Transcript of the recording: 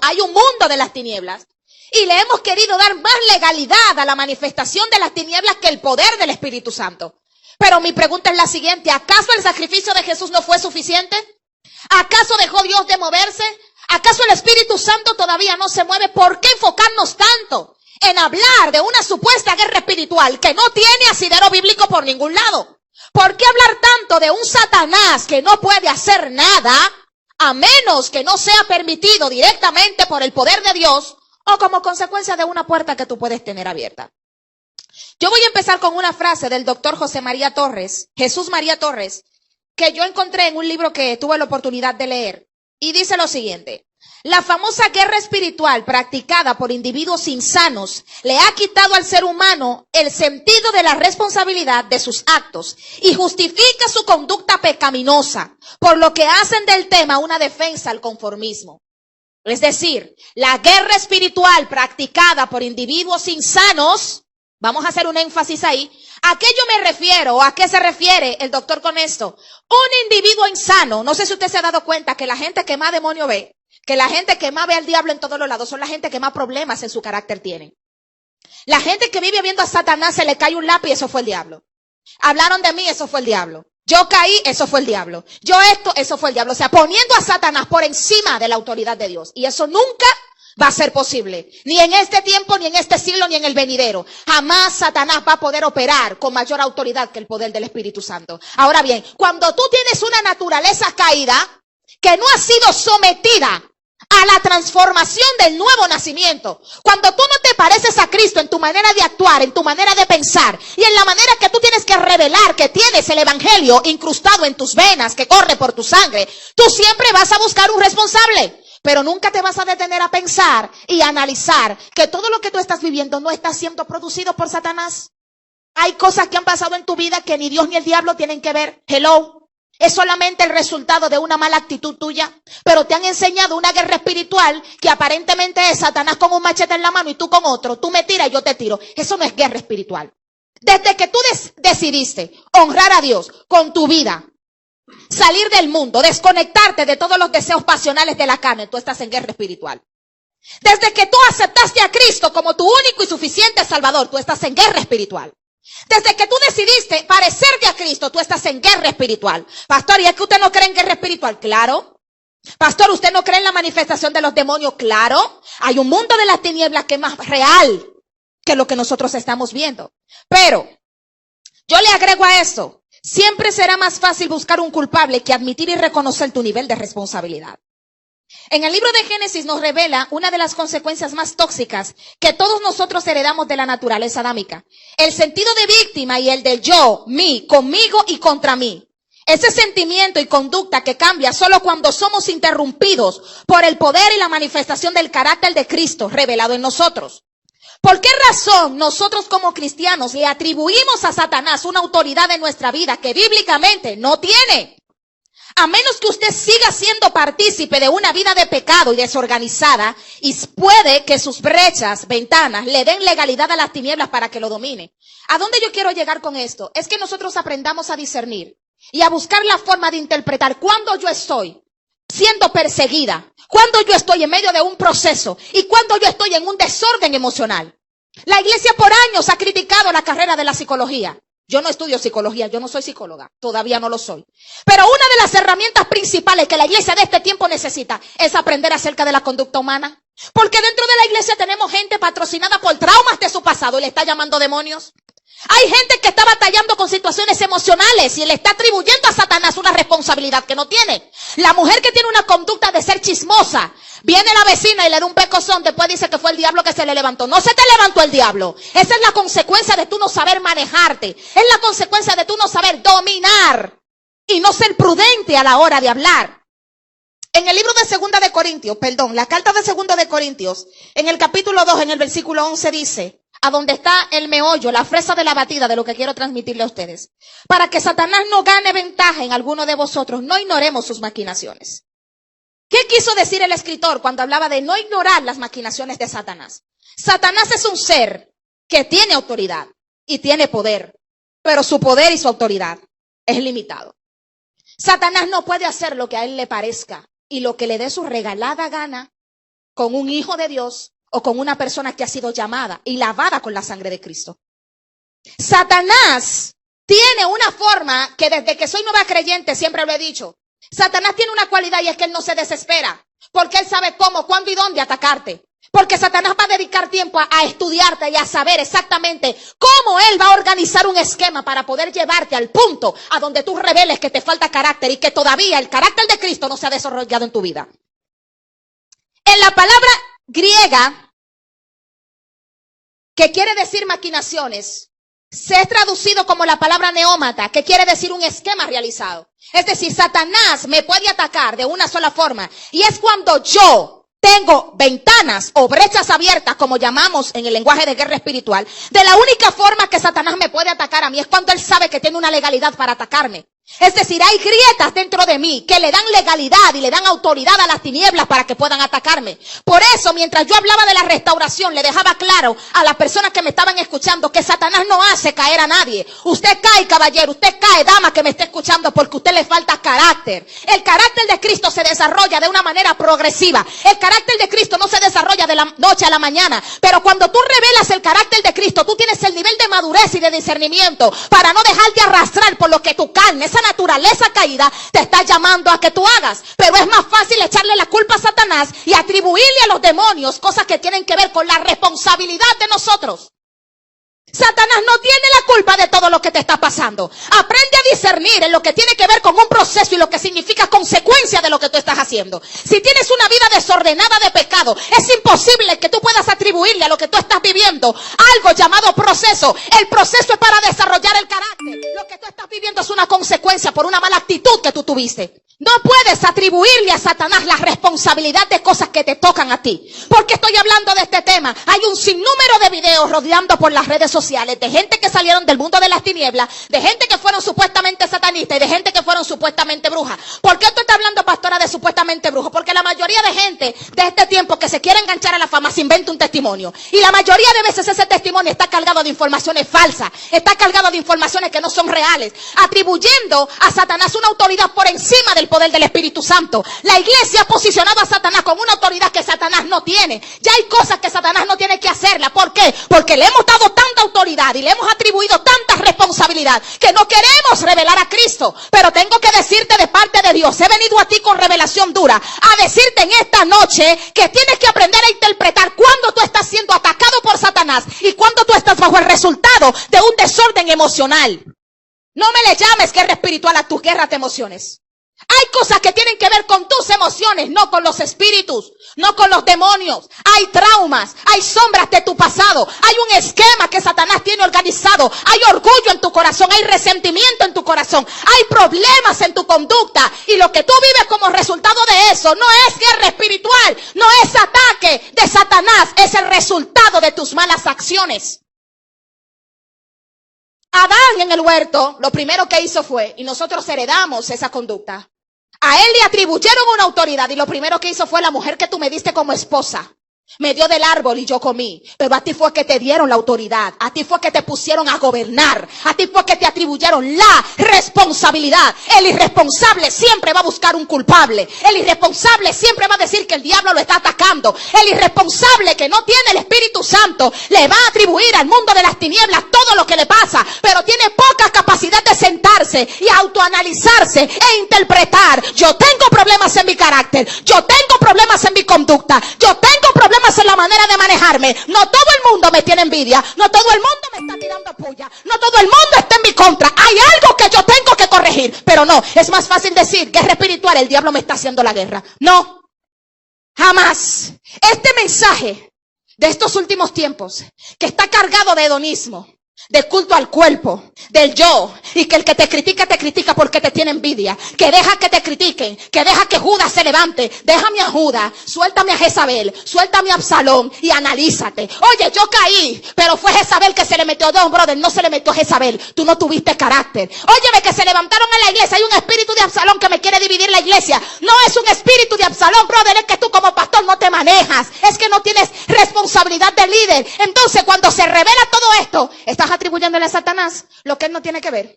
Hay un mundo de las tinieblas. Y le hemos querido dar más legalidad a la manifestación de las tinieblas que el poder del Espíritu Santo. Pero mi pregunta es la siguiente: ¿acaso el sacrificio de Jesús no fue suficiente? ¿Acaso dejó Dios de moverse? ¿Acaso el Espíritu Santo todavía no se mueve? ¿Por qué enfocarnos tanto en hablar de una supuesta guerra espiritual que no tiene asidero bíblico por ningún lado? ¿Por qué hablar tanto de un Satanás que no puede hacer nada a menos que no sea permitido directamente por el poder de Dios o como consecuencia de una puerta que tú puedes tener abierta? Yo voy a empezar con una frase del doctor José María Torres, Jesús María Torres, que yo encontré en un libro que tuve la oportunidad de leer. Y dice lo siguiente: la famosa guerra espiritual practicada por individuos insanos le ha quitado al ser humano el sentido de la responsabilidad de sus actos y justifica su conducta pecaminosa, por lo que hacen del tema una defensa al conformismo. Es decir, la guerra espiritual practicada por individuos insanos, vamos a hacer un énfasis ahí. ¿A qué yo me refiero o a qué se refiere el doctor con esto? Un individuo insano, no sé si usted se ha dado cuenta que la gente que más demonio ve, que la gente que más ve al diablo en todos los lados, son la gente que más problemas en su carácter tienen. La gente que vive viendo a Satanás, se le cae un lápiz, eso fue el diablo. Hablaron de mí, eso fue el diablo. Yo caí, eso fue el diablo. Yo esto, eso fue el diablo. O sea, poniendo a Satanás por encima de la autoridad de Dios. Y eso nunca va a ser posible. Ni en este tiempo, ni en este siglo, ni en el venidero. Jamás Satanás va a poder operar con mayor autoridad que el poder del Espíritu Santo. Ahora bien, cuando tú tienes una naturaleza caída que no ha sido sometida a la transformación del nuevo nacimiento, cuando tú no te pareces a Cristo en tu manera de actuar, en tu manera de pensar y en la manera que tú tienes que revelar que tienes el evangelio incrustado en tus venas, que corre por tu sangre, tú siempre vas a buscar un responsable. Pero nunca te vas a detener a pensar y a analizar que todo lo que tú estás viviendo no está siendo producido por Satanás. Hay cosas que han pasado en tu vida que ni Dios ni el diablo tienen que ver. Hello. Es solamente el resultado de una mala actitud tuya. Pero te han enseñado una guerra espiritual que aparentemente es Satanás con un machete en la mano y tú con otro. Tú me tiras y yo te tiro. Eso no es guerra espiritual. Desde que tú decidiste honrar a Dios con tu vida, salir del mundo, desconectarte de todos los deseos pasionales de la carne, tú estás en guerra espiritual. Desde que tú aceptaste a Cristo como tu único y suficiente Salvador, tú estás en guerra espiritual. Desde que tú decidiste parecerte a Cristo, tú estás en guerra espiritual. Pastor, ¿y es que usted no cree en guerra espiritual? Claro. Pastor, ¿usted no cree en la manifestación de los demonios? Claro. Hay un mundo de las tinieblas que es más real que lo que nosotros estamos viendo. Pero yo le agrego a eso: siempre será más fácil buscar un culpable que admitir y reconocer tu nivel de responsabilidad. En el libro de Génesis nos revela una de las consecuencias más tóxicas que todos nosotros heredamos de la naturaleza adámica. El sentido de víctima y el del yo, mí, conmigo y contra mí. Ese sentimiento y conducta que cambia solo cuando somos interrumpidos por el poder y la manifestación del carácter de Cristo revelado en nosotros. ¿Por qué razón nosotros como cristianos le atribuimos a Satanás una autoridad en nuestra vida que bíblicamente no tiene? A menos que usted siga siendo partícipe de una vida de pecado y desorganizada, y puede que sus brechas, ventanas, le den legalidad a las tinieblas para que lo domine. ¿A dónde yo quiero llegar con esto? Es que nosotros aprendamos a discernir y a buscar la forma de interpretar cuando yo estoy siendo perseguida, cuando yo estoy en medio de un proceso y cuando yo estoy en un desorden emocional. La iglesia por años ha criticado la carrera de la psicología. Yo no estudio psicología, yo no soy psicóloga, todavía no lo soy. Pero una de las herramientas principales que la iglesia de este tiempo necesita es aprender acerca de la conducta humana. Porque dentro de la iglesia tenemos gente patrocinada por traumas de su pasado y le está llamando demonios. Hay gente que está batallando con situaciones emocionales y le está atribuyendo a Satanás una responsabilidad que no tiene. La mujer que tiene una conducta de ser chismosa, viene la vecina y le da un pecozón, después dice que fue el diablo que se le levantó. No se te levantó el diablo. Esa es la consecuencia de tú no saber manejarte. Es la consecuencia de tú no saber dominar y no ser prudente a la hora de hablar. En el libro de la carta de 2 de Corintios, en el capítulo 2, en el versículo 11 dice, a donde está el meollo, la fresa de la batida de lo que quiero transmitirle a ustedes. Para que Satanás no gane ventaja en alguno de vosotros, no ignoremos sus maquinaciones. ¿Qué quiso decir el escritor cuando hablaba de no ignorar las maquinaciones de Satanás? Satanás es un ser que tiene autoridad y tiene poder, pero su poder y su autoridad es limitado. Satanás no puede hacer lo que a él le parezca y lo que le dé su regalada gana con un hijo de Dios o con una persona que ha sido llamada y lavada con la sangre de Cristo. Satanás tiene una forma que desde que soy nueva creyente siempre lo he dicho. Satanás tiene una cualidad y es que él no se desespera. Porque él sabe cómo, cuándo y dónde atacarte. Porque Satanás va a dedicar tiempo a estudiarte y a saber exactamente cómo él va a organizar un esquema para poder llevarte al punto a donde tú reveles que te falta carácter y que todavía el carácter de Cristo no se ha desarrollado en tu vida. En la palabra griega, que quiere decir maquinaciones, se es traducido como la palabra neómata, que quiere decir un esquema realizado. Es decir, Satanás me puede atacar de una sola forma, y es cuando yo tengo ventanas o brechas abiertas, como llamamos en el lenguaje de guerra espiritual. De la única forma que Satanás me puede atacar a mí es cuando él sabe que tiene una legalidad para atacarme. Es decir, hay grietas dentro de mí que le dan legalidad y le dan autoridad a las tinieblas para que puedan atacarme. Por eso, mientras yo hablaba de la restauración, le dejaba claro a las personas que me estaban escuchando que Satanás no hace caer a nadie. Usted cae, caballero, usted cae, dama que me esté escuchando, porque a usted le falta carácter. El carácter de Cristo se desarrolla de una manera progresiva. El carácter de Cristo no se desarrolla de la noche a la mañana. Pero cuando tú revelas el carácter de Cristo, tú tienes el nivel de madurez y de discernimiento para no dejarte arrastrar por lo que tu carne, esa naturaleza caída, te está llamando a que tú hagas. Pero es más fácil echarle la culpa a Satanás y atribuirle a los demonios cosas que tienen que ver con la responsabilidad de nosotros. Satanás no tiene la culpa de todo lo que te está pasando. Aprende a discernir en lo que tiene que ver con un proceso y lo que significa consecuencia de lo que tú estás haciendo. Si tienes una vida desordenada de pecado, es imposible que tú puedas atribuirle a lo que tú estás viviendo algo llamado proceso. El proceso es para desarrollar el carácter. Lo que tú estás viviendo es una consecuencia por una mala actitud que tú tuviste. No puedes atribuirle a Satanás la responsabilidad de cosas que te tocan a ti. ¿Por qué estoy hablando de este tema? Hay un sinnúmero de videos rodeando por las redes sociales de gente que salieron del mundo de las tinieblas, de gente que fueron supuestamente satanistas y de gente que fueron supuestamente brujas. ¿Por qué esto está hablando, pastora, de supuestamente brujas? Porque la mayoría de gente de este tiempo que se quiere enganchar a la fama se inventa un testimonio. Y la mayoría de veces ese testimonio está cargado de informaciones falsas, está cargado de informaciones que no son reales, atribuyendo a Satanás una autoridad por encima del poder del Espíritu Santo. La iglesia ha posicionado a Satanás con una autoridad que Satanás no tiene. Ya hay cosas que Satanás no tiene que hacerla. ¿Por qué? Porque le hemos dado tanta autoridad y le hemos atribuido tanta responsabilidad que no queremos revelar a Cristo. Pero tengo que decirte de parte de Dios, he venido a ti con revelación dura, a decirte en esta noche que tienes que aprender a interpretar cuando tú estás siendo atacado por Satanás y cuando tú estás bajo el resultado de un desorden emocional. No me le llames guerra espiritual a tus guerras de emociones. Hay cosas que tienen que ver con tus emociones, no con los espíritus, no con los demonios. Hay traumas, hay sombras de tu pasado, hay un esquema que Satanás tiene organizado, hay orgullo en tu corazón, hay resentimiento en tu corazón, hay problemas en tu conducta y lo que tú vives como resultado de eso no es guerra espiritual, no es ataque de Satanás, es el resultado de tus malas acciones. Adán en el huerto, lo primero que hizo fue, y nosotros heredamos esa conducta, a él le atribuyeron una autoridad y lo primero que hizo fue: la mujer que tú me diste como esposa me dio del árbol y yo comí. Pero a ti fue que te dieron la autoridad, a ti fue que te pusieron a gobernar, a ti fue que te atribuyeron la responsabilidad. El irresponsable siempre va a buscar un culpable, el irresponsable siempre va a decir que el diablo lo está atacando, el irresponsable que no tiene el Espíritu Santo le va a atribuir al mundo de las tinieblas todo lo que le pasa, pero tiene poca capacidad de sentarse y autoanalizarse e interpretar: yo tengo problemas en mi carácter, yo tengo problemas en mi conducta, yo tengo problemas en la manera de manejarme. No todo el mundo me tiene envidia, no todo el mundo me está tirando puya, no todo el mundo está en mi contra. Hay algo que yo tengo que corregir. Pero no, es más fácil decir guerra espiritual, el diablo me está haciendo la guerra. No, jamás. Este mensaje de estos últimos tiempos, que está cargado de hedonismo, de culto al cuerpo, del yo, y que el que te critica porque te tiene envidia, que deja que te critiquen, que deja que Judas se levante. Déjame a Judas, suéltame a Jezabel, suéltame a Absalón y analízate. Oye, yo caí, pero fue Jezabel que se le metió. No, brother, no se le metió a Jezabel, tú no tuviste carácter. Óyeme, que se levantaron en la iglesia, hay un espíritu de Absalón que me quiere dividir la iglesia. No es un espíritu de Absalón, brother, es que tú como pastor no te manejas, es que no tienes responsabilidad de líder. Entonces, cuando se revela todo esto, estás atribuyéndole a Satanás lo que él no tiene que ver.